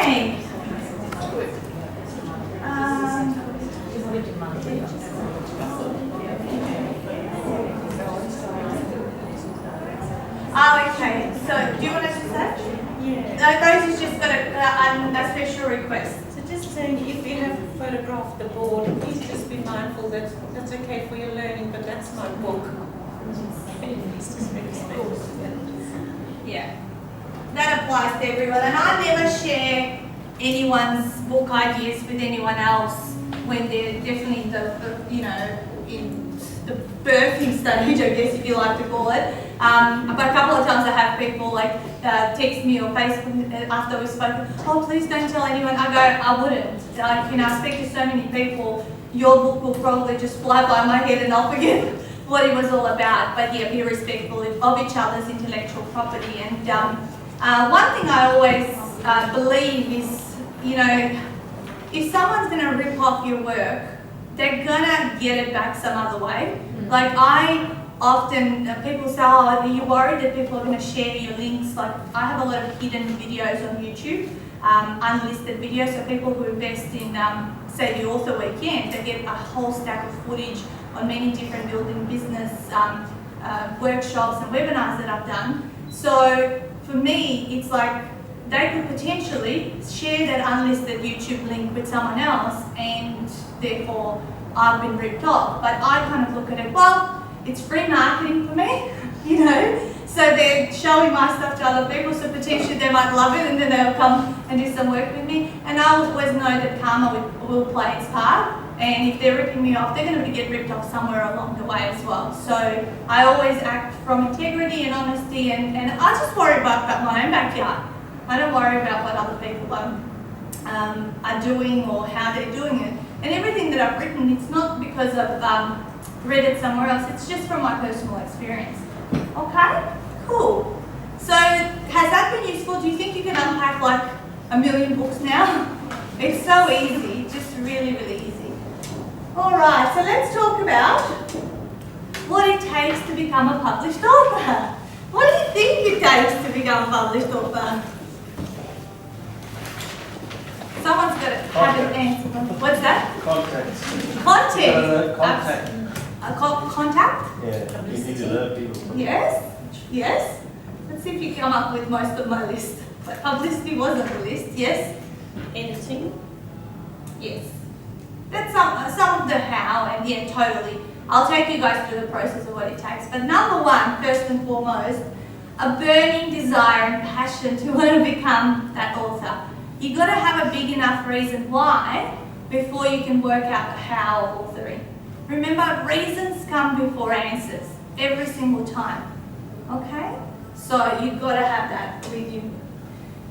morning. Oh, okay. So, do you want us to search? Yeah. Rosie's just got a special request. So just saying, if you have photographed the board, please just be mindful that that's okay for your learning, but that's my book. Yeah. That applies to everyone. And I never share anyone's book ideas with anyone else when they're definitely in the birthing stage, I guess, if you like to call it. But a couple of times I have people text me or Facebook after we've spoken, oh, please don't tell anyone. I go, I wouldn't. I speak to so many people, your book will probably just fly by my head and I'll forget what it was all about. But yeah, be respectful of each other's intellectual property. And one thing I always believe is, if someone's going to rip off your work, they're going to get it back some other way. Like I often, people say, oh, are you worried that people are going to share your links? Like I have a lot of hidden videos on YouTube, unlisted videos, so people who invest in, say, the Author Weekend, they get a whole stack of footage on many different building business workshops and webinars that I've done. So for me, it's like they could potentially share that unlisted YouTube link with someone else and therefore I've been ripped off. But I kind of look at it, well, it's free marketing for me, so they're showing my stuff to other people, so potentially they might love it and then they'll come and do some work with me. And I always know that karma will play its part, and if they're ripping me off, they're going to get ripped off somewhere along the way as well. So I always act from integrity and honesty, and I just worry about my own backyard. I don't worry about what other people are doing or how they're doing it. And everything that I've written, it's not because I've read it somewhere else, it's just from my personal experience. Okay, cool. So has that been useful? Do you think you can unpack like 1 million books now? It's so easy, just really, really easy. All right, so let's talk about what it takes to become a published author. What do you think it takes to become a published author? Someone's got to have an answer. What's that? Contact. Contact. Contact. Contact? Yeah, you need to learn people. Yes. Let's see if you come up with most of my list. But publicity was on the list, yes? Editing? Yes. That's some of the how, and yeah, totally. I'll take you guys through the process of what it takes. But number one, first and foremost, a burning desire and passion to want to become that author. You've got to have a big enough reason why before you can work out the how of authoring. Remember, reasons come before answers every single time. Okay? So you've got to have that with you.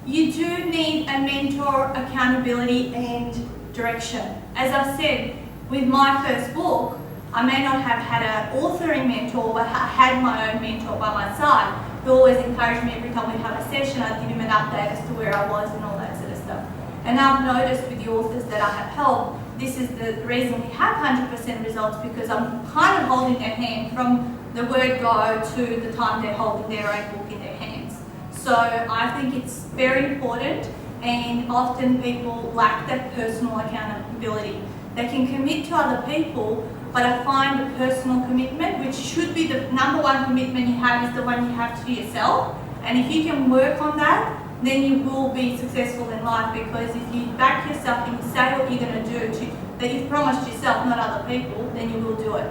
You do need a mentor, accountability, and direction. As I've said, with my first book, I may not have had an authoring mentor, but I had my own mentor by my side who always encouraged me every time we'd have a session. I'd give him an update as to where I was and all that sort of stuff. And I've noticed with the authors that I have helped, this is the reason we have 100% results, because I'm kind of holding their hand from the word go to the time they're holding their own book in their hands. So I think it's very important, and often people lack that personal accountability. They can commit to other people, but I find the personal commitment, which should be the number one commitment you have, is the one you have to yourself. And if you can work on that, then you will be successful in life, because if you back yourself and you say what you're going to do, that you've promised yourself, not other people, then you will do it.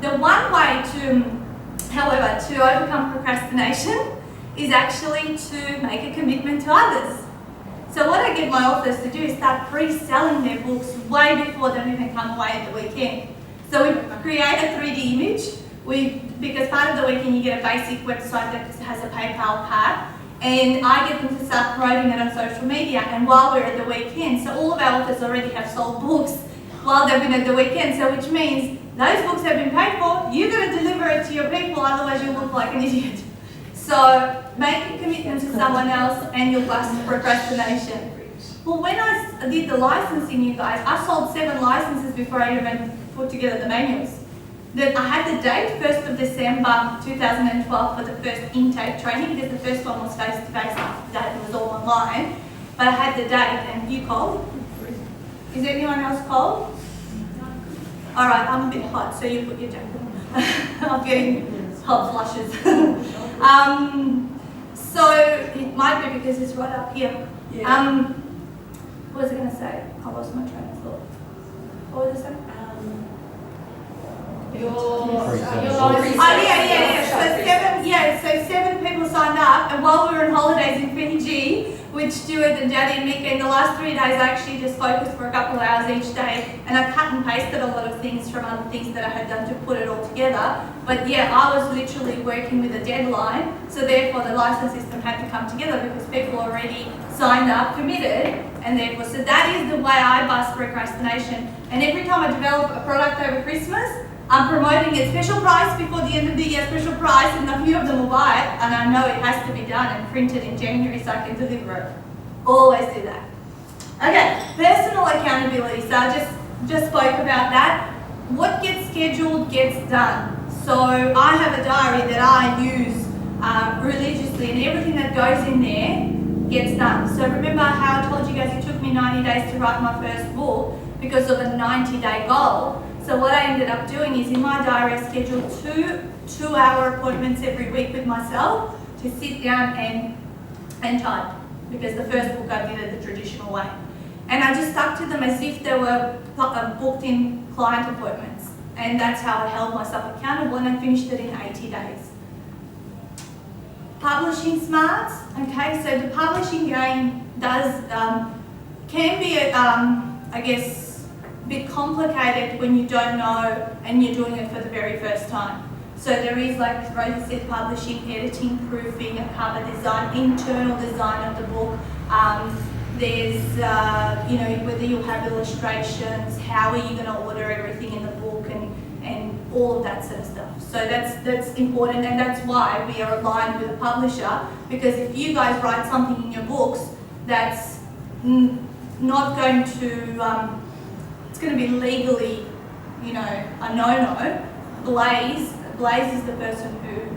The one way however, to overcome procrastination is actually to make a commitment to others. So what I get my authors to do is start pre-selling their books way before they even come away at the weekend. So we create a 3D image. Because part of the weekend you get a basic website that has a PayPal card, and I get them to start promoting it on social media. And while we're at the weekend, so all of our authors already have sold books while they've been at the weekend, so which means those books have been paid for, you're going to deliver it to your people, otherwise you'll look like an idiot. So make a commitment to someone else and you'll bust procrastination. Well, when I did the licensing, you guys, I sold 7 licenses before I even put together the manuals. Then I had the date, 1st of December 2012, for the first intake training, because the first one was face-to-face, after that it was all online. but I had the date. And you cold? Is anyone else cold? All right, I'm a bit hot, so you put your jacket on. I'm getting hot flushes. So it might be because it's right up here. Yeah. What was I going to say? I lost my train of thought. What was I saying? So seven people signed up, and while we were on holidays in Fiji with Stuart and Daddy and Mick, in the last 3 days I actually just focused for a couple of hours each day, and I cut and pasted a lot of things from other things that I had done to put it all together. But yeah, I was literally working with a deadline, so therefore the license system had to come together because people already signed up, committed, and therefore, so that is the way I bust procrastination. And every time I develop a product over Christmas, I'm promoting it special price before the end of the year, special price, and a few of them will buy it, and I know it has to be done and printed in January so I can deliver it. Always do that. Okay, personal accountability. So I just spoke about that. What gets scheduled gets done. So I have a diary that I use religiously, and everything that goes in there gets done. So remember how I told you guys it took me 90 days to write my first book because of a 90-day goal. So what I ended up doing is in my diary I scheduled two-hour appointments every week with myself to sit down and type, because the first book I did it the traditional way. And I just stuck to them as if they were booked in client appointments. And that's how I held myself accountable, and I finished it in 80 days. Publishing smarts, okay, so the publishing game can be, I guess, a bit complicated when you don't know and you're doing it for the very first time. So there is, like Rosie said, publishing, editing, proofing, a cover design, internal design of the book. There's, whether you'll have illustrations, how are you going to order everything in the book, and all of that sort of stuff. So that's important, and that's why we are aligned with a publisher, because if you guys write something in your books that's not going to, it's going to be legally, a no-no. Blaze is the person who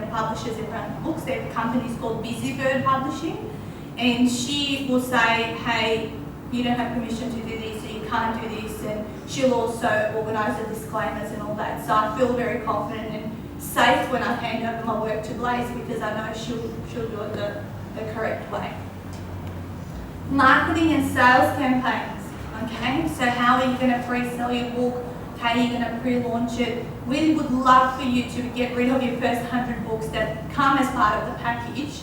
publishes everyone's books. Their company's called Busy Bird Publishing, and she will say, hey, you don't have permission to do this, or you can't do this, and she'll also organise the disclaimers and all that. So I feel very confident and safe when I hand over my work to Blaze, because I know she'll do it the correct way. Marketing and sales campaigns. Okay, so how are you going to pre-sell your book? How are you going to pre-launch it? We would love for you to get rid of your first 100 books that come as part of the package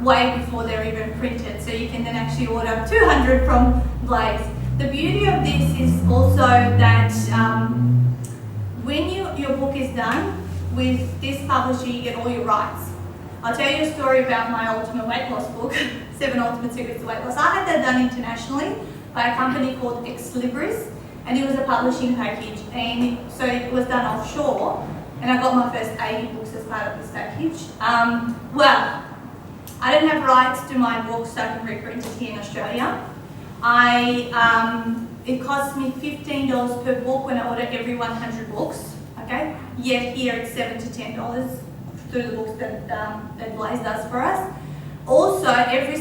way before they're even printed, so you can then actually order 200 from Blaze. The beauty of this is also that when your book is done with this publisher, you get all your rights. I'll tell you a story about my ultimate weight loss book, 7 Ultimate Secrets to Weight Loss. I had that done internationally by a company called Ex Libris, and it was a publishing package, and so it was done offshore, and I got my first 80 books as part of this package. Well, I didn't have rights to my books, so I can reprint it here in Australia. It cost me $15 per book when I ordered every 100 books, okay? Yet here it's $7 to $10 through the books that Blaze does for us. Also, every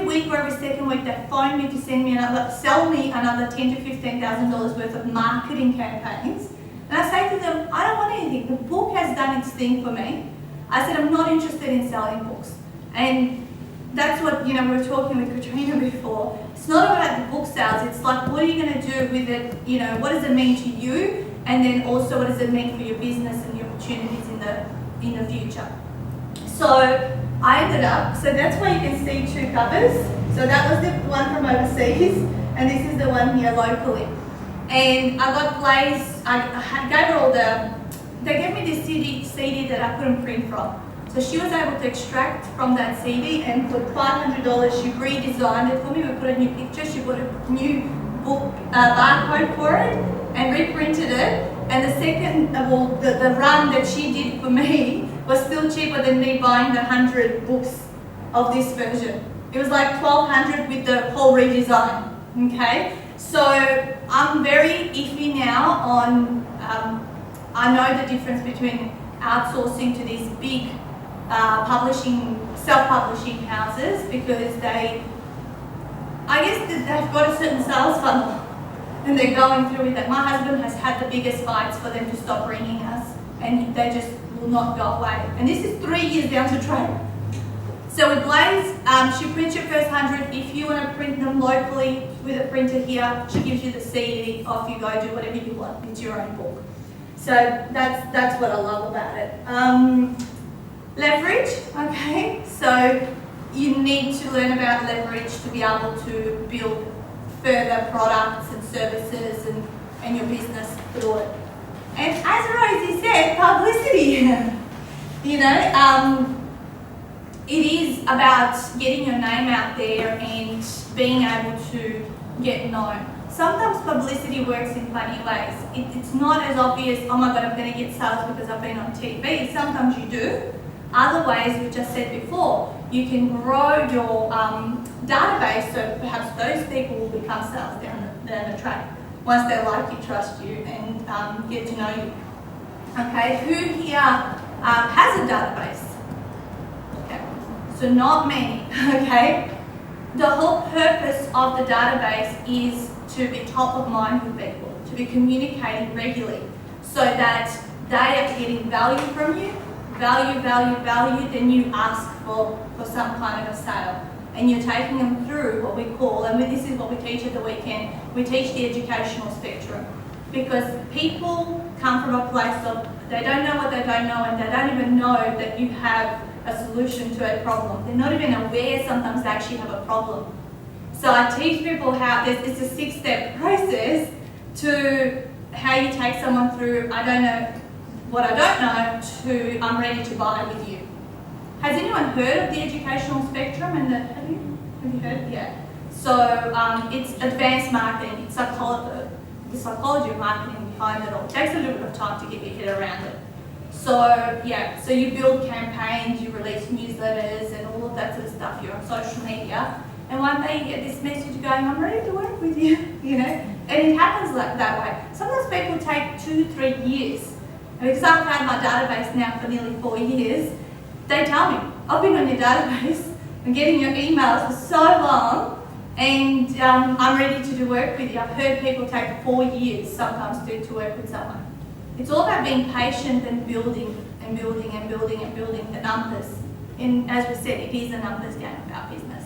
week or every second week, they phone me to sell me another $10,000 to $15,000 worth of marketing campaigns. And I say to them, I don't want anything. The book has done its thing for me. I said, I'm not interested in selling books. And that's what, we were talking with Katrina before. It's not about the book sales. It's like, what are you going to do with it? What does it mean to you? And then also, what does it mean for your business and your opportunities in the future? So I ended up, so that's why you can see 2 covers. So that was the one from overseas, and this is the one here locally. And I got Blaze, I gave her they gave me this CD that I couldn't print from. So she was able to extract from that CD, and for $500, she redesigned it for me. We put a new picture, she put a new book barcode for it, and reprinted it. And the second, the run that she did for me was still cheaper than me buying the 100 books of this version. It was like $1,200 with the whole redesign, okay? So I'm very iffy now on, I know the difference between outsourcing to these big self-publishing houses because I guess that they've got a certain sales funnel and they're going through with it. My husband has had the biggest fights for them to stop ringing us, and they just will not go away. And this is 3 years down the track. So with Blaze, she prints your first 100. If you want to print them locally with a printer here, she gives you the CD. Off you go, do whatever you want. It's your own book. So that's what I love about it. Leverage, okay. So you need to learn about leverage to be able to build further products and services and your business through it. And as Rosie said, publicity. You know, it is about getting your name out there and being able to get known. Sometimes publicity works in funny ways. It's not as obvious, oh my God, I'm going to get sales because I've been on TV. Sometimes you do. Other ways, which I said before, you can grow your database so perhaps those people will become sales down the track once they like you, trust you, and get to know you. Okay, who here has a database? Okay, so not many, okay? The whole purpose of the database is to be top of mind with people, to be communicating regularly so that they are getting value from you, value, then you ask for some kind of a sale. And you're taking them through what we call, and this is what we teach at the weekend, we teach the educational spectrum. Because people come from a place of, they don't know what they don't know, and they don't even know that you have a solution to a problem. They're not even aware sometimes they actually have a problem. So I teach people how, it's a 6-step process to how you take someone through, I don't know what I don't know, to I'm ready to buy with you. Has anyone heard of the educational spectrum? And have you heard? Yeah. So it's advanced marketing. It's the psychology of marketing behind it all. It takes a little bit of time to get your head around it. So yeah, so you build campaigns, you release newsletters and all of that sort of stuff. You're on social media, and one day you get this message going, I'm ready to work with you, you know? And it happens like that way. Sometimes people take 2-3 years. And because I've had my database now for nearly 4 years, they tell me, I've been on your database and getting your emails for so long, and I'm ready to do work with you. I've heard people take 4 years sometimes to work with someone. It's all about being patient and building the numbers. And as we said, it is a numbers game about business.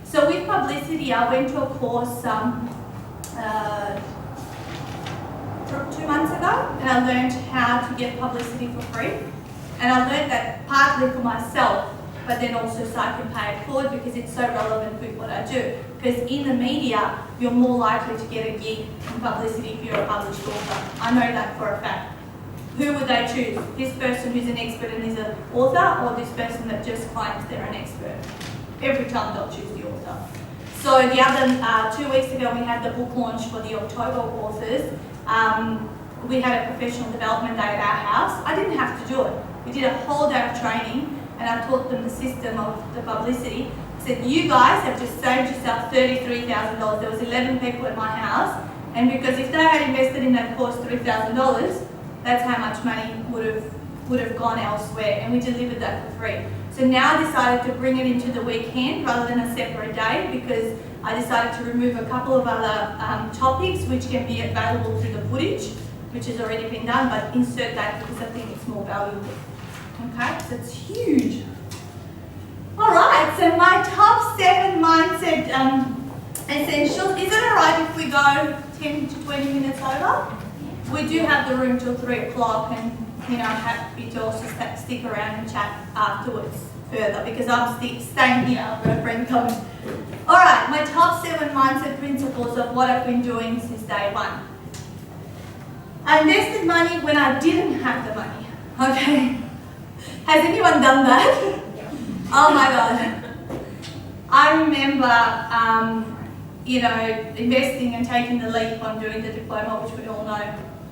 So with publicity, I went to a course 2 months ago, and I learned how to get publicity for free. And I learned that partly for myself, but then also so I can pay it forward because it's so relevant with what I do. Because in the media, you're more likely to get a gig in publicity if you're a published author. I know that for a fact. Who would they choose? This person who's an expert and is an author, or this person that just claims they're an expert? Every time they'll choose the author. So the other 2 weeks ago, we had the book launch for the October authors. We had a professional development day at our house. I didn't have to do it. We did a whole day of training, and I taught them the system of the publicity. I said, you guys have just saved yourself $33,000. There was 11 people at my house, and because if they had invested in that course $3,000, that's how much money would have gone elsewhere, and we delivered that for free. So now I decided to bring it into the weekend rather than a separate day, because I decided to remove a couple of other topics which can be available through the footage, which has already been done, but insert that because I think it's more valuable. Okay, so it's huge. All right, so my top 7 mindset essentials. Is it all right if we go 10 to 20 minutes over? We do have the room till 3 o'clock, and I'm happy to also stick around and chat afterwards further because I'm staying here. I've got a friend coming. All right, my top 7 mindset principles of what I've been doing since day 1. I invested money when I didn't have the money. Okay. Has anyone done that? Oh my God. I remember, investing and taking the leap on doing the diploma, which we all know,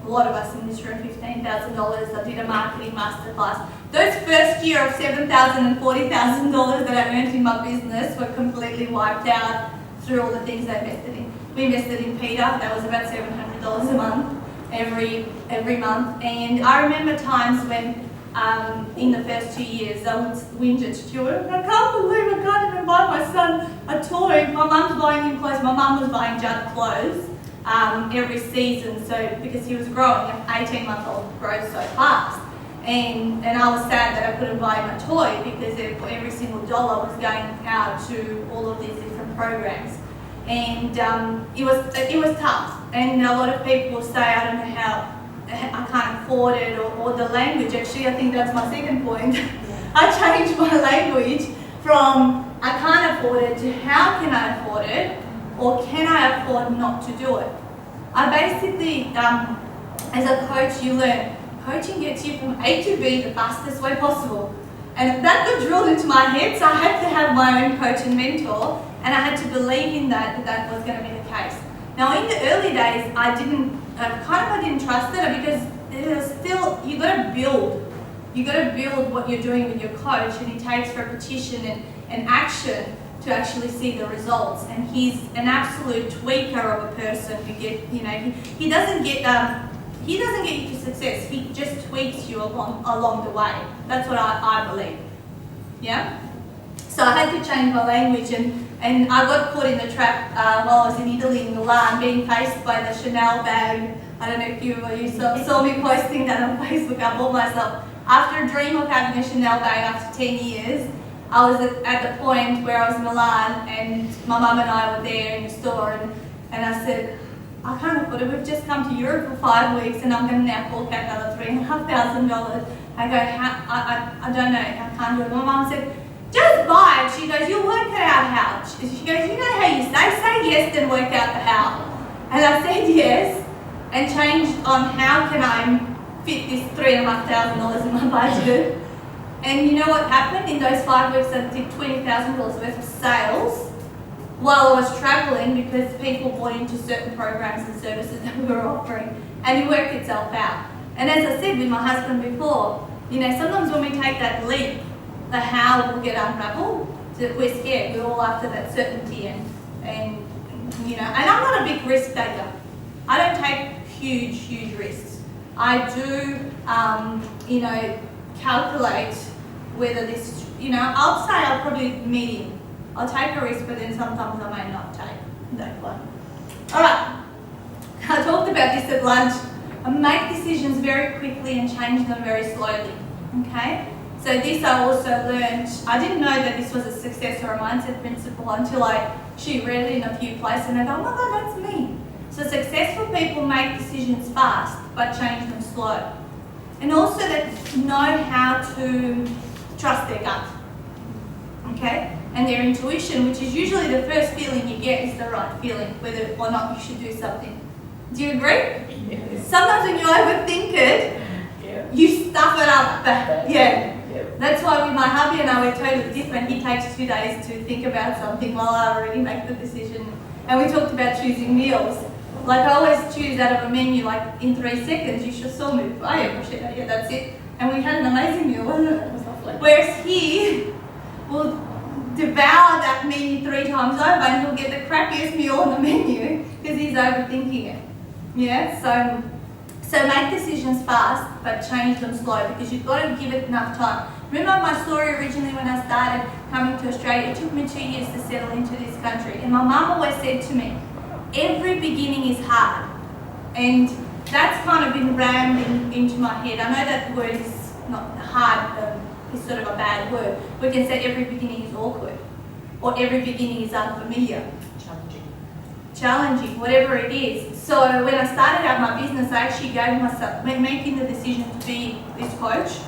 a lot of us in this room, $15,000. I did a marketing masterclass. Those first year of $7,000 and $40,000 that I earned in my business were completely wiped out through all the things I invested in. We invested in Peter. That was about $700 a month, every month. And I remember times when in the first 2 years. I would whinge at Stuart, I can't believe I can't even buy my son a toy. My mum's buying him clothes. My mum was buying Judd clothes every season, so because he was growing, an 18-month-old grows so fast. And I was sad that I couldn't buy him a toy because every single dollar was going out to all of these different programs. And it was tough. And a lot of people say, I don't know how, I can't afford it, or the language. Actually, I think that's my second point. I changed my language from I can't afford it to how can I afford it, or can I afford not to do it. I basically, as a coach, you learn coaching gets you from A to B the fastest way possible. And that got drilled into my head, so I had to have my own coach and mentor, and I had to believe in that was going to be the case. Now, in the early days, I didn't trust it because it was still, you got to build what you're doing with your coach, and it takes repetition and action to actually see the results. And he's an absolute tweaker of a person who he doesn't get you to success. He just tweaks you along the way. That's what I believe. Yeah. So I had to change my language, and I got caught in the trap while I was in Italy in Milan, being faced by the Chanel bag. I don't know if you saw me posting that on Facebook. I bought myself, after a dream of having a Chanel bag after 10 years, I was at the point where I was in Milan, and my mum and I were there in the store, and I said, I can't afford it. We've just come to Europe for 5 weeks, and I'm going to now fork out another $3,500. I go, I don't know, I can't do it. My mum said, just buy it. She goes, you'll work it out how. She goes, you know how you say yes, then work out the how. And I said yes, and changed on how can I fit this $3,500 in my budget. And you know what happened? In those 5 weeks, I did $20,000 worth of sales while I was traveling, because people bought into certain programs and services that we were offering, and it worked itself out. And as I said with my husband before, sometimes when we take that leap, the how will get unraveled. So we're scared. We're all after that certainty, and and I'm not a big risk taker. I don't take huge risks. I do, calculate whether this, I'll say I'll probably medium. I'll take a risk, but then sometimes I may not take that one. All right, I talked about this at lunch. I make decisions very quickly and change them very slowly, okay? So this I also learned, I didn't know that this was a success or a mindset principle until she read it in a few places, and I go, oh my God, that's me. So successful people make decisions fast, but change them slow. And also that know how to trust their gut, okay? And their intuition, which is usually the first feeling you get, is the right feeling, whether or not you should do something. Do you agree? Yes. Sometimes when you overthink it, you stuff it up. Yeah. That's why with my hubby and I, we're totally different. He takes 2 days to think about something while I already make the decision. And we talked about choosing meals. Like I always choose out of a menu, like in 3 seconds. You should saw me. I appreciate it. Yeah, that's it. And we had an amazing meal, wasn't it? It was lovely. Whereas he will devour that menu 3 times over, and he'll get the crappiest meal on the menu because he's overthinking it. Yeah, so make decisions fast, but change them slow, because you've got to give it enough time. Remember my story originally when I started coming to Australia? It took me 2 years to settle into this country, and my mum always said to me, every beginning is hard. And that's kind of been rammed into my head. I know that word is not hard, is sort of a bad word. We can say every beginning is awkward, or every beginning is unfamiliar. Challenging, whatever it is. So when I started out my business, I actually gave myself, making the decision to be this coach,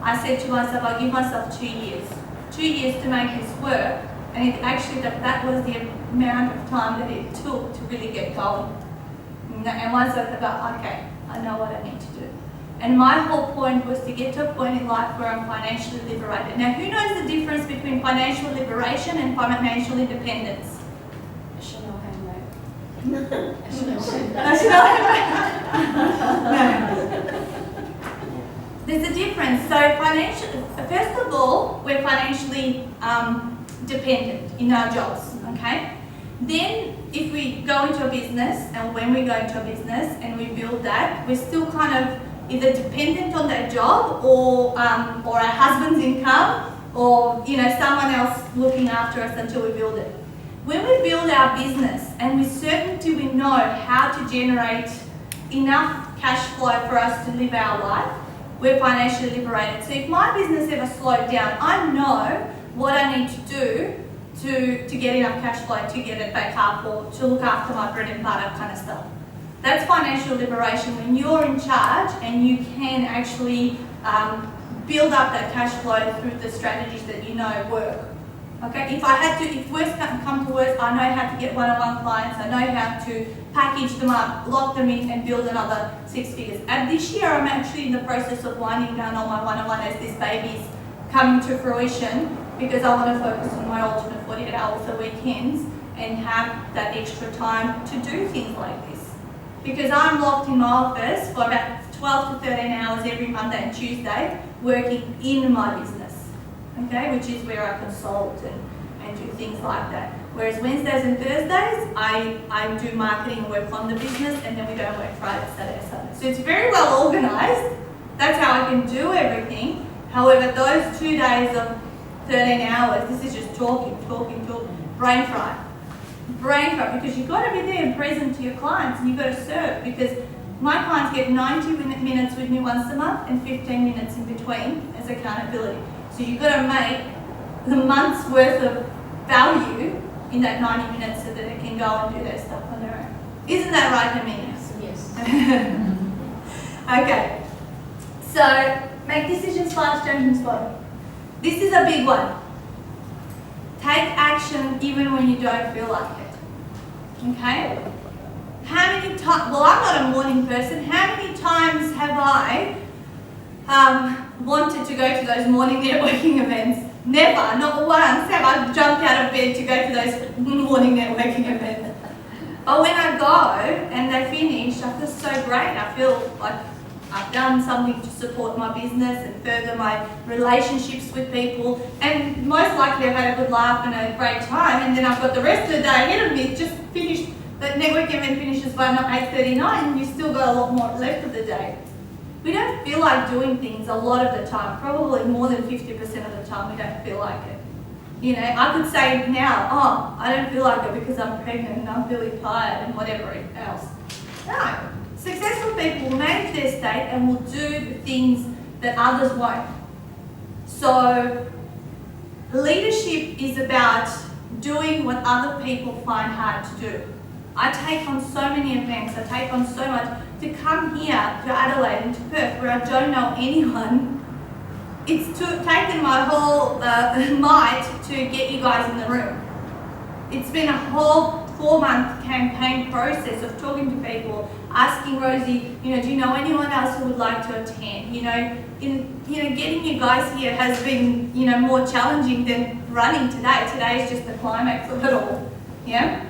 I said to myself, I'll give myself 2 years. 2 years to make this work, and it actually, that was the amount of time that it took to really get going. And once I thought, okay, I know what I need to do. And my whole point was to get to a point in life where I'm financially liberated. Now, who knows the difference between financial liberation and financial independence? Chanel handbag. There's a difference. So first of all, we're financially dependent in our jobs, okay? Then if we go into a business, and when we go into a business and we build that, we're still kind of, either dependent on that job or our husband's income or someone else looking after us until we build it. When we build our business and with certainty we know how to generate enough cash flow for us to live our life, we're financially liberated. So if my business ever slowed down, I know what I need to do to get enough cash flow to get it back up or to look after my bread and butter kind of stuff. That's financial liberation, when you're in charge and you can actually build up that cash flow through the strategies that you know work. Okay, if worst come to worst, I know how to get one-on-one clients, I know how to package them up, lock them in and build another 6 figures. And this year I'm actually in the process of winding down all my one-on-one as this baby's coming to fruition, because I want to focus on my alternate 48 hours a weekends and have that extra time to do things like this. Because I'm locked in my office for about 12 to 13 hours every Monday and Tuesday working in my business, okay, which is where I consult and do things like that. Whereas Wednesdays and Thursdays, I do marketing and work on the business, and then we don't work Friday, Saturday, Sunday. So it's very well organised. That's how I can do everything. However, those 2 days of 13 hours, this is just talking, brain fried. Brain fried, because you've got to be there and present to your clients, and you've got to serve, because my clients get 90 minutes with me once a month and 15 minutes in between as accountability. So you've got to make the month's worth of value in that 90 minutes so that they can go and do their stuff on their own. Isn't that right, Amelia? Yes. Okay. So make decisions fast, change and slow. This is a big one. Take action even when you don't feel like it. Okay? How many times, well, I'm not a morning person, how many times have I wanted to go to those morning networking events? Never, not once have I jumped out of bed to go to those morning networking events. But when I go and they finish, I feel so great. I feel like I've done something to support my business and further my relationships with people, and most likely I've had a good laugh and a great time, and then I've got the rest of the day ahead of me. Just finished, the networking event finishes by 8:39 and you've still got a lot more left of the day. We don't feel like doing things a lot of the time, probably more than 50% of the time we don't feel like it. I could say now, oh, I don't feel like it because I'm pregnant and I'm really tired and whatever else. No. Successful people manage their state and will do the things that others won't. So leadership is about doing what other people find hard to do. I take on so many events, I take on so much. To come here to Adelaide and to Perth where I don't know anyone, it's taken my whole might to get you guys in the room. It's been a whole 4-month campaign process of talking to people, asking Rosie, do you know anyone else who would like to attend? Getting you guys here has been, more challenging than running today. Today is just the climax of it all. Yeah?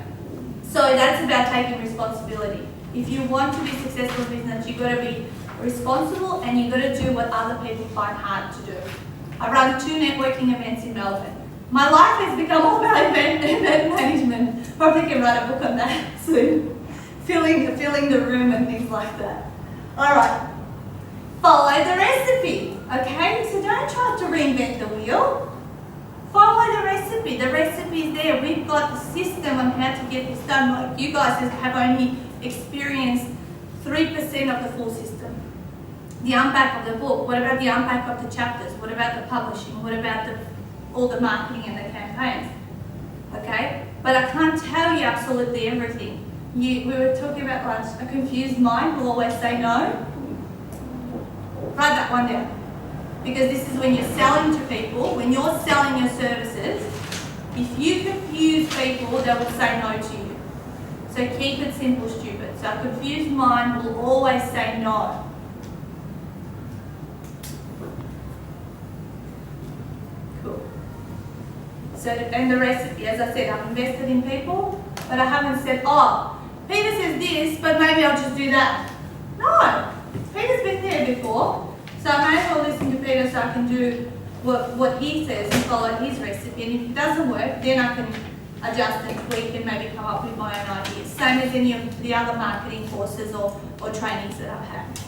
So that's about taking responsibility. If you want to be successful in business, you've got to be responsible and you've got to do what other people find hard to do. I run 2 networking events in Melbourne. My life has become all about event management. Probably can write a book on that soon. Filling the room and things like that. Alright. Follow the recipe. Okay? So don't try to reinvent the wheel. Follow the recipe. The recipe is there. We've got the system on how to get this done. Like you guys have only experienced 3% of the full system. The unpack of the book. What about the unpack of the chapters? What about the publishing? What about all the marketing and the campaigns? Okay? But I can't tell you absolutely everything. We were talking about lunch. A confused mind will always say no. Write that one down. Because this is when you're selling to people, when you're selling your services, if you confuse people, they will say no to you. So keep it simple, stupid. So a confused mind will always say no. Cool. So, and the recipe, as I said, I've invested in people, but I haven't said, oh, Peter says this, but maybe I'll just do that. No, Peter's been there before. So I may as well listen to Peter so I can do what he says and follow his recipe. And if it doesn't work, then I can adjust and tweak and maybe come up with my own ideas. Same as any of the other marketing courses or trainings that I've had.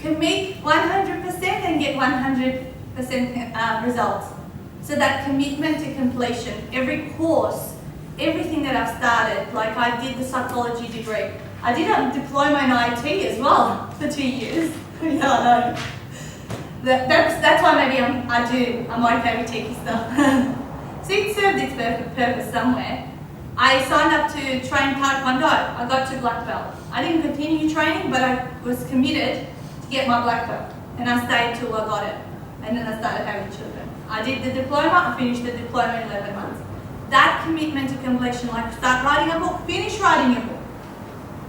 Commit 100% and get 100% results. So that commitment to completion, every course, everything that I've started, like I did the psychology degree. I did a diploma in IT as well for 2 years. Yeah, I know. That's why maybe I'm okay with techie stuff. So it served its purpose somewhere. I signed up to train Taekwondo. I got to black belt. I didn't continue training, but I was committed to get my black belt. And I stayed till I got it. And then I started having children. I did the diploma, I finished the diploma in 11 months. That commitment to completion, like start writing a book, finish writing your book,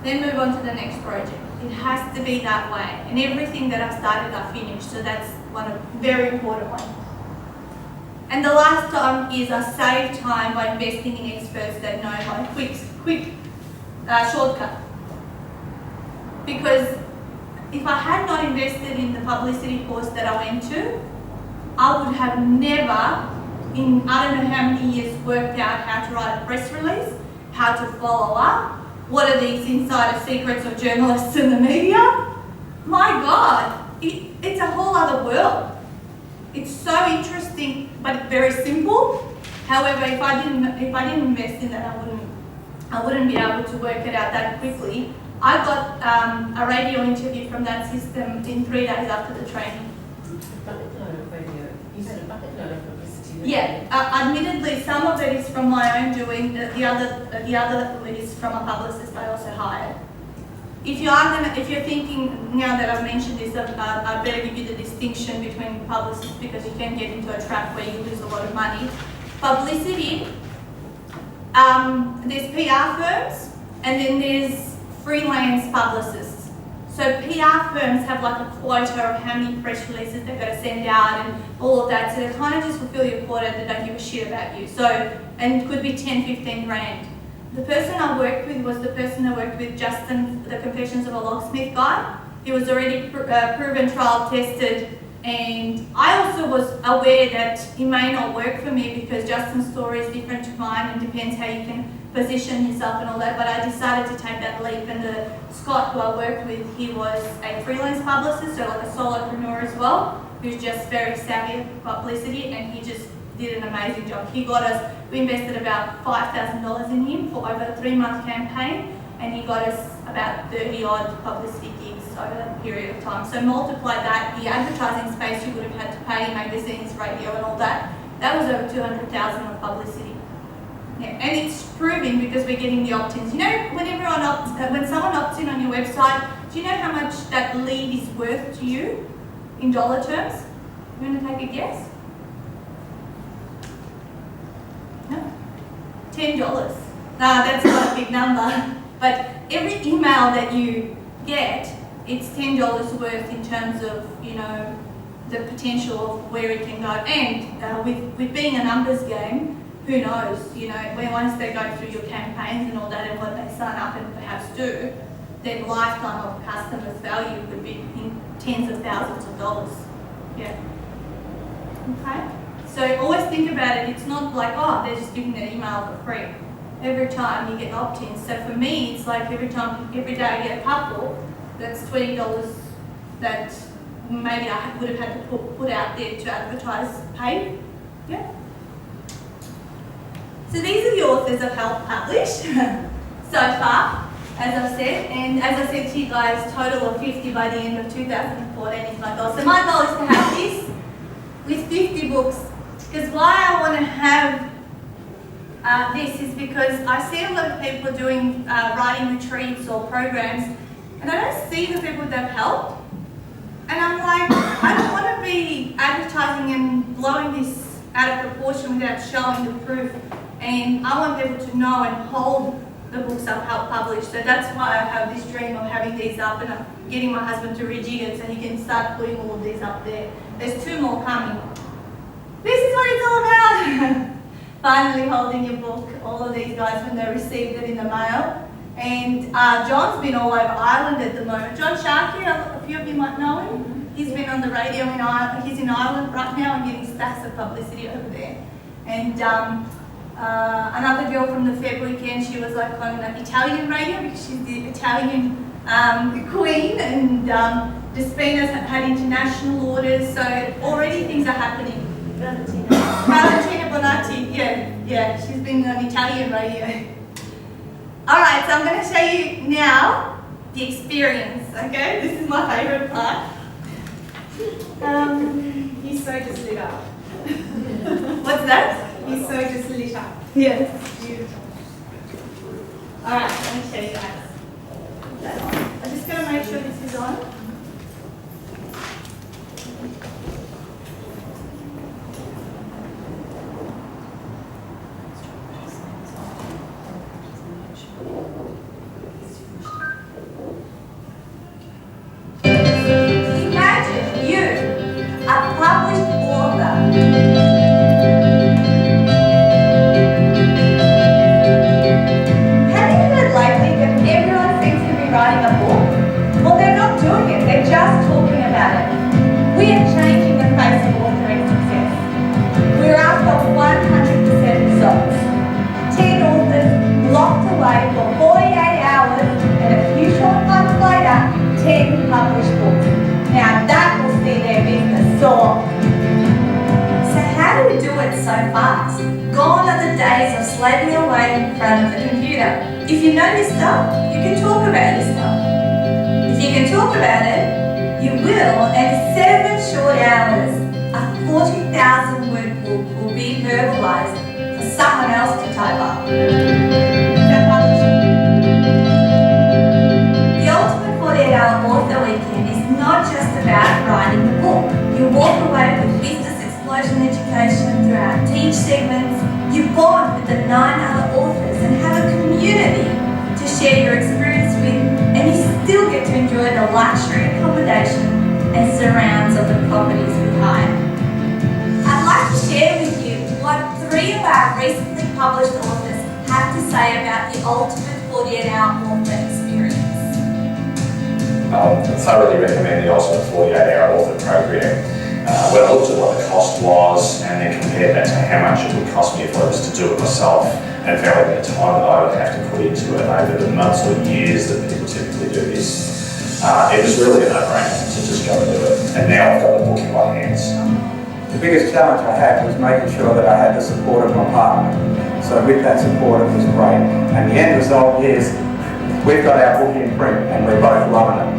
then move on to the next project. It has to be that way. And everything that I've started, I've finished. So that's one of very important ones. And the last time is I save time by investing in experts that know my quick shortcut. Because if I had not invested in the publicity course that I went to, I would have never, in I don't know how many years, worked out how to write a press release, how to follow up, what are these insider secrets of journalists in the media. My God, it's a whole other world. It's so interesting, but very simple. However, if I didn't invest in that, I wouldn't be able to work it out that quickly. I got a radio interview from that system in 3 days after the training. Bucket load of radio. You said a bucket load of publicity. Yeah, admittedly, some of it is from my own doing. The other is from a publicist I also hired. If you're thinking now that I've mentioned this, I better give you the distinction between publicists because you can get into a trap where you lose a lot of money. Publicity, there's PR firms and then there's freelance publicists. So PR firms have like a quota of how many press releases they've got to send out and all of that. So they kind of just fulfill your quota, they don't give a shit about you. So, and it could be 10, 15 grand. The person I worked with was the person I worked with, Justin, the Confessions of a Locksmith guy. He was already proven, trial tested, and I also was aware that it may not work for me because Justin's story is different to mine and depends how you can position yourself and all that, but I decided to take that leap. And Scott, who I worked with, he was a freelance publicist, so like a solopreneur as well, who's just very savvy at publicity, and he just did an amazing job. He got us, we invested about $5,000 in him for over a 3-month campaign, and he got us about 30 odd publicity gigs over that period of time. So multiply that, the advertising space you would have had to pay, magazines, radio and all that, that was over 200,000 of publicity. Yeah, and it's proving because we're getting the opt-ins. You know, when someone opts in on your website, do you know how much that lead is worth to you in dollar terms? You want to take a guess? No? $10. No, that's not a big number. But every email that you get, it's $10 worth in terms of, you know, the potential of where it can go. And with being a numbers game, who knows, you know, when once they go through your campaigns and all that and what they sign up and perhaps do, their lifetime of customers' value could be in tens of thousands of dollars. Yeah. Okay? So always think about it. It's not like, oh, they're just giving their email for free. Every time you get opt-ins. So for me, it's like every day I get a couple, that's $20 that maybe I would have had to put out there to advertise paid. Yeah. So these are the authors I've helped publish so far, as I've said. And as I said to you guys, total of 50 by the end of 2014 is my goal. So my goal is to have this with 50 books. Because why I want to have this is because I see a lot of people doing writing retreats or programs, and I don't see the people that have helped. And I'm like, I don't want to be advertising and blowing this out of proportion without showing the proof. And I want people to know and hold the books I've helped publish. So that's why I have this dream of having these up, and I'm getting my husband to rejig it so he can start putting all of these up there. There's 2 more coming. This is what it's all about. Finally holding your book, all of these guys when they received it in the mail. And John's been all over Ireland at the moment. John Sharkey, a few of you might know him. He's been on the radio in Ireland. He's in Ireland right now and getting stacks of publicity over there. And another girl from the Feb weekend, she was like on Italian radio because she's the Italian queen, and Despina's had international orders, so already things are happening. Valentina Bonatti, yeah, she's been on Italian radio. Alright, so I'm going to show you now the experience, okay? This is my favourite part. He's so just lit up. What's that? He's so just lit up. Yes. Beautiful. Alright, let me show you guys. I'm just going to make sure this is on. Imagine you, a published author. Writing a book? Well, they're not doing it, they're just talking about it. We are changing the face of authoring success. We're after 100% results. 10 authors locked away for 48 hours and a few short months later, 10 published books. Now that will see their business soar. So how do we do it so fast? Gone are the days of slaving away in front of the computer. If you know your stuff, you can talk about your stuff. If you can talk about it, you will, and 7 short hours, a 40,000 word book will be verbalized for someone else to type up. The ultimate 48-hour author weekend is not just about writing the book. You walk away with business explosion education through our teach segments. You bond with the 9 other authors and have a community to share your experience with, and you still get to enjoy the luxury accommodation and surrounds of the properties we hire. I'd like to share with you what 3 of our recently published authors have to say about the ultimate 48-hour author experience. I thoroughly recommend the Ultimate 48-Hour Author Program. When I looked at what the cost was and then compared that to how much it would cost me if I was to do it myself and valued the time that I would have to put into it over the months or years that people typically do this, it was really a no-brainer to just go and do it. And now I've got the book in my hands. The biggest challenge I had was making sure that I had the support of my partner. So with that support, it was great. And the end result is we've got our book in print and we're both loving it.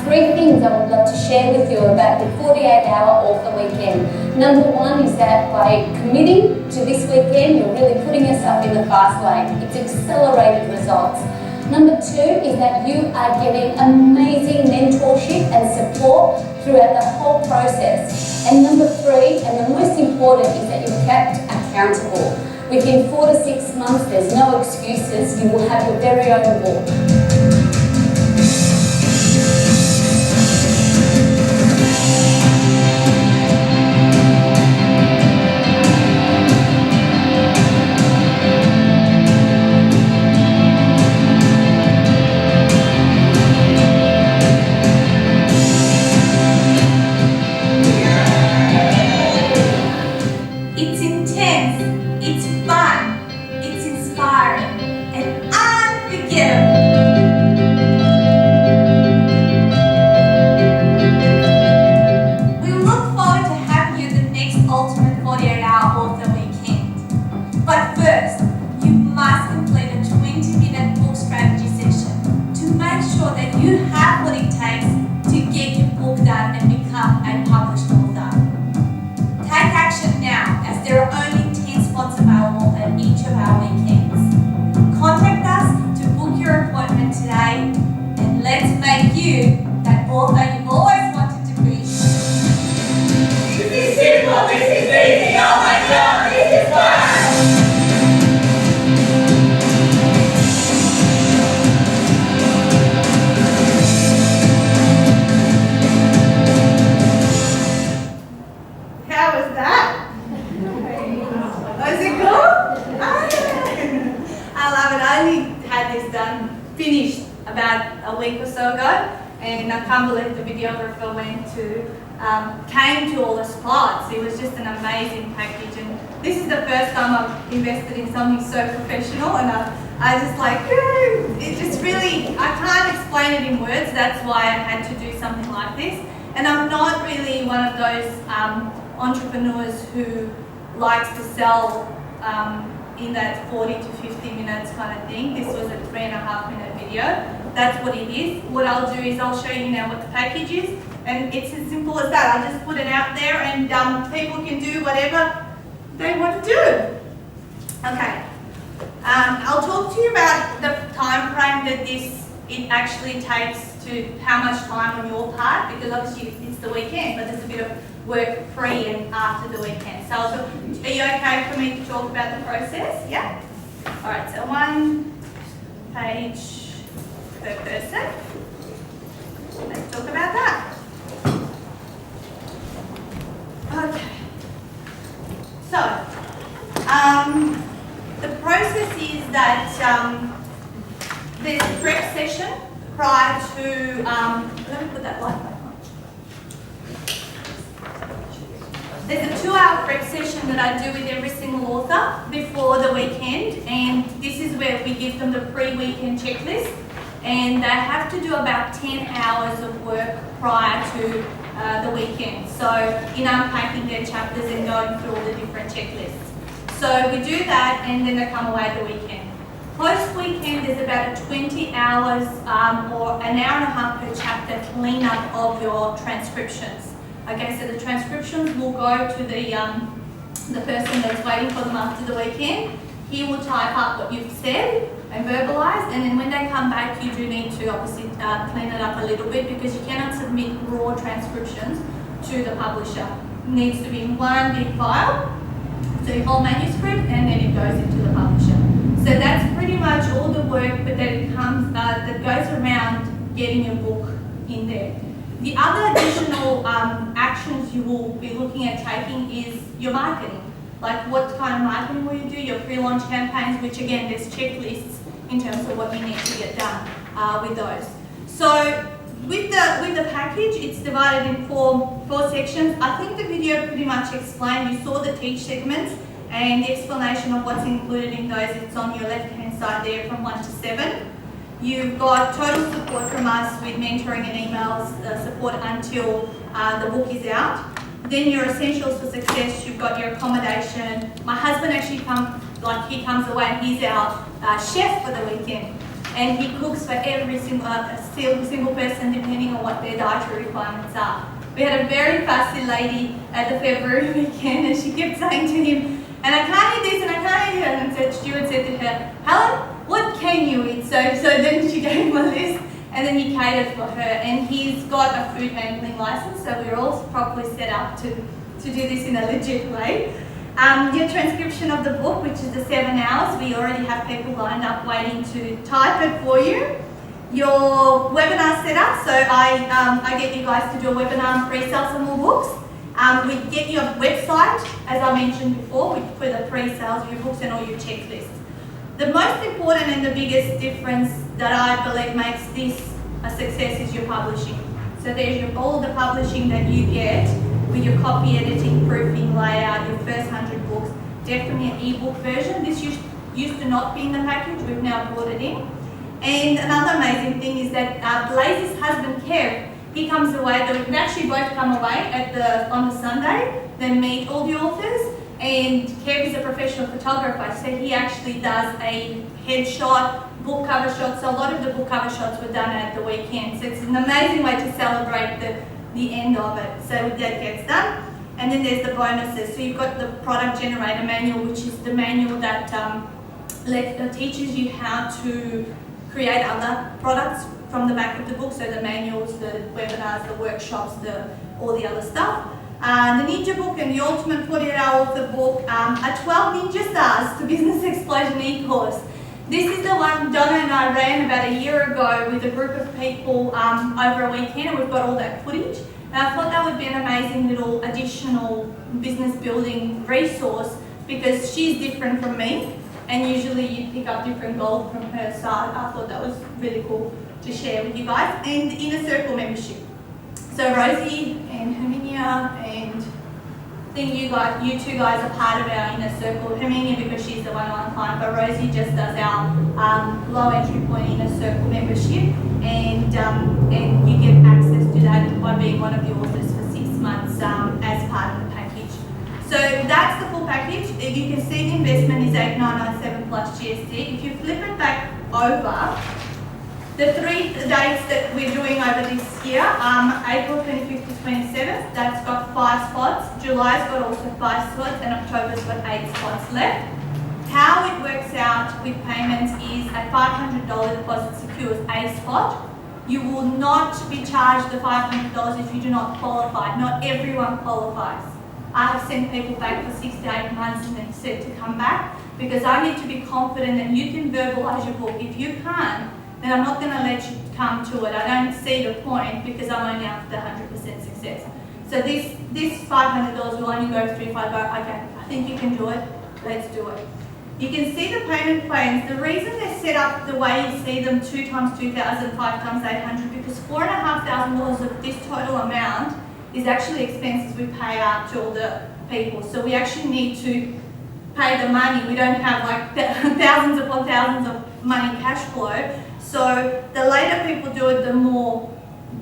3 things I would love to share with you about the 48-hour author weekend. Number 1 is that by committing to this weekend, you're really putting yourself in the fast lane. It's accelerated results. Number 2 is that you are getting amazing mentorship and support throughout the whole process. And number 3, and the most important, is that you're kept accountable. Within 4 to 6 months, there's no excuses. You will have your very own book. It's intense, it's fun, it's inspiring, and unforgettable. We look forward to having you at the next Ultimate 48-Hour Author Weekend. But first, you must complete a 20-minute book strategy session to make sure that you have what it takes to get your book done and become a published author. Take action now, as there are only 10 spots available at each of our weekends. Contact us to book your appointment today, and let's make you that author you've always wanted to be. This is simple, this is easy, oh my God, this is fun! How was that? Was it cool? I love it. I only had this finished about a week or so ago, and I can't believe the videographer came to all the spots. It was just an amazing package, and this is the first time I've invested in something so professional, and I just like, it just really, I can't explain it in words. That's why I had to do something like this. And I'm not really one of those entrepreneurs who likes to sell in that 40 to 50 minutes kind of thing. This was a 3.5-minute video. That's what it is. What I'll do is I'll show you now what the package is. And it's as simple as that. I just put it out there and people can do whatever they want to do. Okay. I'll talk to you about the time frame that it actually takes to how much time on your part, because obviously it's the weekend, but there's a bit of work pre and after the weekend. So are you okay for me to talk about the process? Yeah? All right, so 1 page per person. Let's talk about that. Okay. So, the process is that there's a prep session prior to, let me put that light back on. There's a 2-hour prep session that I do with every single author before the weekend, and this is where we give them the pre-weekend checklist, and they have to do about 10 hours of work prior to the weekend. So in unpacking their chapters and going through all the different checklists. So we do that and then they come away the weekend. Post-weekend there's about a 20 hours or an hour and a half per chapter cleanup of your transcriptions. Okay, so the transcriptions will go to the person that's waiting for them after the weekend. He will type up what you've said and verbalise, and then when they come back you do need to obviously clean it up a little bit, because you cannot submit raw transcriptions to the publisher. It needs to be in one big file, so your whole manuscript, and then it goes into the publisher. So that's pretty much all the work that that goes around getting your book in there. The other additional actions you will be looking at taking is your marketing. Like what kind of marketing will you do, your pre-launch campaigns, which again, there's checklists in terms of what you need to get done with those. So with the package, it's divided in four sections. I think the video pretty much explained, you saw the teach segments and the explanation of what's included in those. It's on your left-hand side there from 1 to 7. You've got total support from us with mentoring and emails, support until the book is out. Then your essentials for success, you've got your accommodation. My husband actually comes away and he's our chef for the weekend. And he cooks for every single person depending on what their dietary requirements are. We had a very fussy lady at the February weekend and she kept saying to him, and I can't eat this and I can't eat that. And so Stuart said to her, Helen, what can you eat? So then she gave him a list and then he catered for her. And he's got a food handling license, so we're all properly set up to do this in a legit way. Your transcription of the book, which is the 7 hours, we already have people lined up waiting to type it for you. Your webinar setup, so I get you guys to do a webinar and pre-sell some more books. We get your website, as I mentioned before, for the pre-sales of your books and all your checklists. The most important and the biggest difference that I believe makes this a success is your publishing. So there's all the publishing that you get with your copy editing, proofing, layout, your first 100 books, definitely an ebook version. This used to not be in the package, we've now brought it in. And another amazing thing is that Blaze's husband, Kev, he comes away, they actually both come away on the Sunday, they meet all the authors, and Kev is a professional photographer, so he actually does a headshot, book cover shot, so a lot of the book cover shots were done at the weekend, so it's an amazing way to celebrate the end of it. So that gets done. And then there's the bonuses. So you've got the product generator manual, which is the manual that teaches you how to create other products from the back of the book. So the manuals, the webinars, the workshops, all the other stuff. The Ninja book and the Ultimate 48-Hour Author book, a 12 Ninja Stars to Business Explosion e-course. This is the one Donna and I ran about a year ago with a group of people over a weekend, and we've got all that footage. And I thought that would be an amazing little additional business building resource, because she's different from me, and usually you pick up different gold from her, so I thought that was really cool to share with you guys. And the Inner Circle membership. So Rosie and Herminia and think you two guys are part of our inner circle. Herminia because she's the one-on-one client, but Rosie just does our low entry point inner circle membership, and you get access to that by being one of the authors for 6 months as part of the package. So that's the full package. You can see the investment is 8,997 plus GST. If you flip it back over, the 3 dates that we're doing over this year, April 25th to 27th, that's got 5 spots. July's got also 5 spots, and October's got 8 spots left. How it works out with payments is a $500 deposit secures a spot. You will not be charged the $500 if you do not qualify. Not everyone qualifies. I have sent people back for 6 to 8 months and then said to come back because I need to be confident that you can verbalise your book. If you can't, then I'm not going to let you come to it. I don't see the point because I'm only after 100% success. So this $500 will only go through if I go, okay, I think you can do it, let's do it. You can see the payment plans. The reason they're set up the way you see them 2 times 2,000, 5 times 800, because $4,500 of this total amount is actually expenses we pay out to all the people. So we actually need to pay the money. We don't have like thousands upon thousands of money cash flow. So the later people do it, the more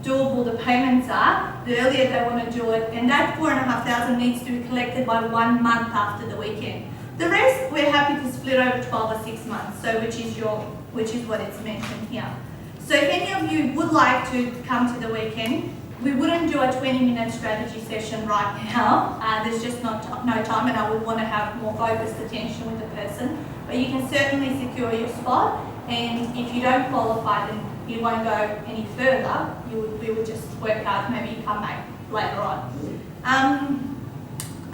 doable the payments are, the earlier they want to do it. And that $4,500 needs to be collected by 1 month after the weekend. The rest, we're happy to split over 12 or 6 months, so which is what it's mentioned here. So if any of you would like to come to the weekend, we wouldn't do a 20-minute strategy session right now. There's just no time, and I would want to have more focused attention with the person. But you can certainly secure your spot, and if you don't qualify, then you won't go any further. We would just work out, maybe you come back later on.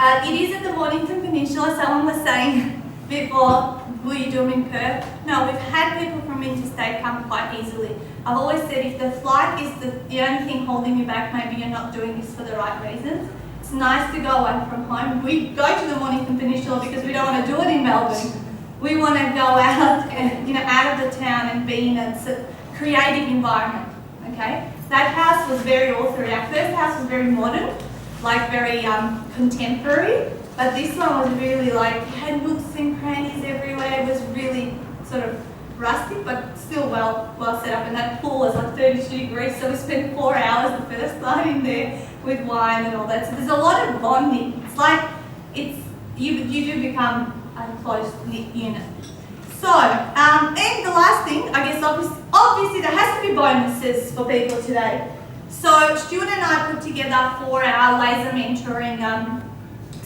It is at the Mornington Peninsula. Someone was saying before, will you do them in Perth? No, we've had people from interstate come quite easily. I've always said if the flight is the only thing holding you back, maybe you're not doing this for the right reasons. It's nice to go away from home. We go to the Mornington Peninsula because we don't want to do it in Melbourne. We want to go out and out of the town and be in a creative environment. Okay, that house was very authory. Our first house was very modern, like very contemporary, but this one was really like had nooks and crannies everywhere. It was really sort of rustic, but still well set up. And that pool was like 32 degrees, so we spent 4 hours the first night in there with wine and all that. So there's a lot of bonding. It's like you do become a close-knit unit. So, and the last thing, I guess obviously there has to be bonuses for people today. So Stuart and I put together 4-hour laser mentoring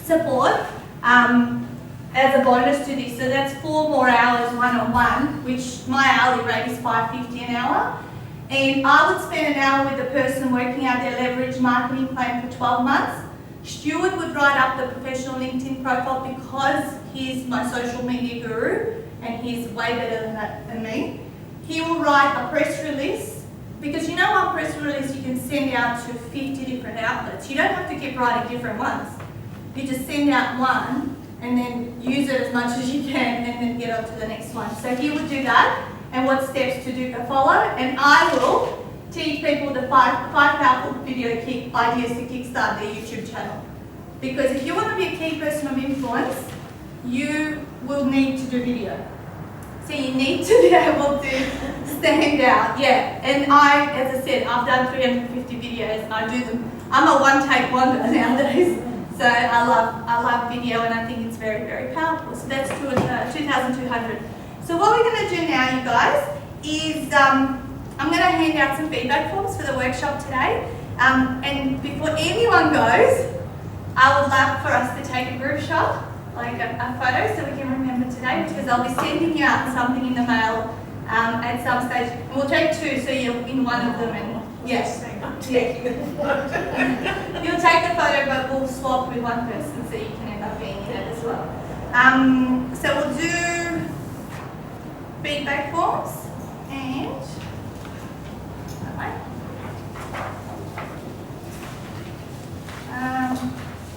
support as a bonus to this. So that's 4 more hours one-on-one, which my hourly rate is $5.50 an hour. And I would spend an hour with the person working out their leverage marketing plan for 12 months. Stuart would write up the professional LinkedIn profile because he's my social media guru and he's way better than that than me. He will write a press release, because you know what press release you can send out to 50 different outlets. You don't have to keep writing different ones. You just send out one and then use it as much as you can and then get on to the next one. So he would do that and what steps to follow, and I will teach people the five powerful video ideas to kickstart their YouTube channel. Because if you want to be a key person of influence, you will need to do video. So you need to be able to stand out, yeah. And as I said, I've done 350 videos and I do them. I'm a one-take wonder nowadays. So I love video and I think it's very, very powerful. So that's 2,200. So what we're going to do now, you guys, is I'm going to hand out some feedback forms for the workshop today. And before anyone goes, I would love for us to take a group shot, like a photo, so we can remember today, because I'll be sending you out something in the mail at some stage. We'll take 2, so you're in one of them, and yes, you'll take the photo, but we'll swap with one person, so you can end up being in it as well. So we'll do feedback forms, and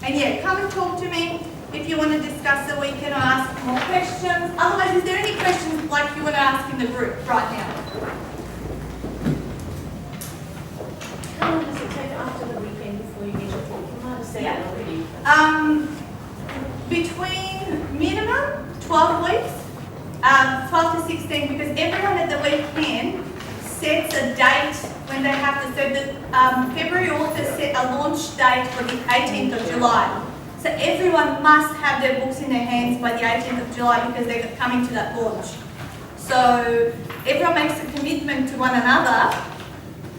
and yeah, come and talk to me if you want to discuss the weekend or ask more questions. Otherwise, is there any questions like you want to ask in the group right now? How long does it take after the weekend before you get your book? You might have said that already. Between minimum 12 weeks, 12 to 16, because everyone at the weekend sets a date when they have to. So the February authors set a launch date for the 18th of July. So everyone must have their books in their hands by the 18th of July because they're coming to that launch. So everyone makes a commitment to one another,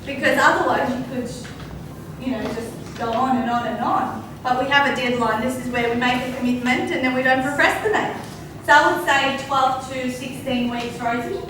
because otherwise you could, just go on and on and on. But we have a deadline. This is where we make a commitment and then we don't procrastinate. So I would say 12 to 16 weeks, Rosie.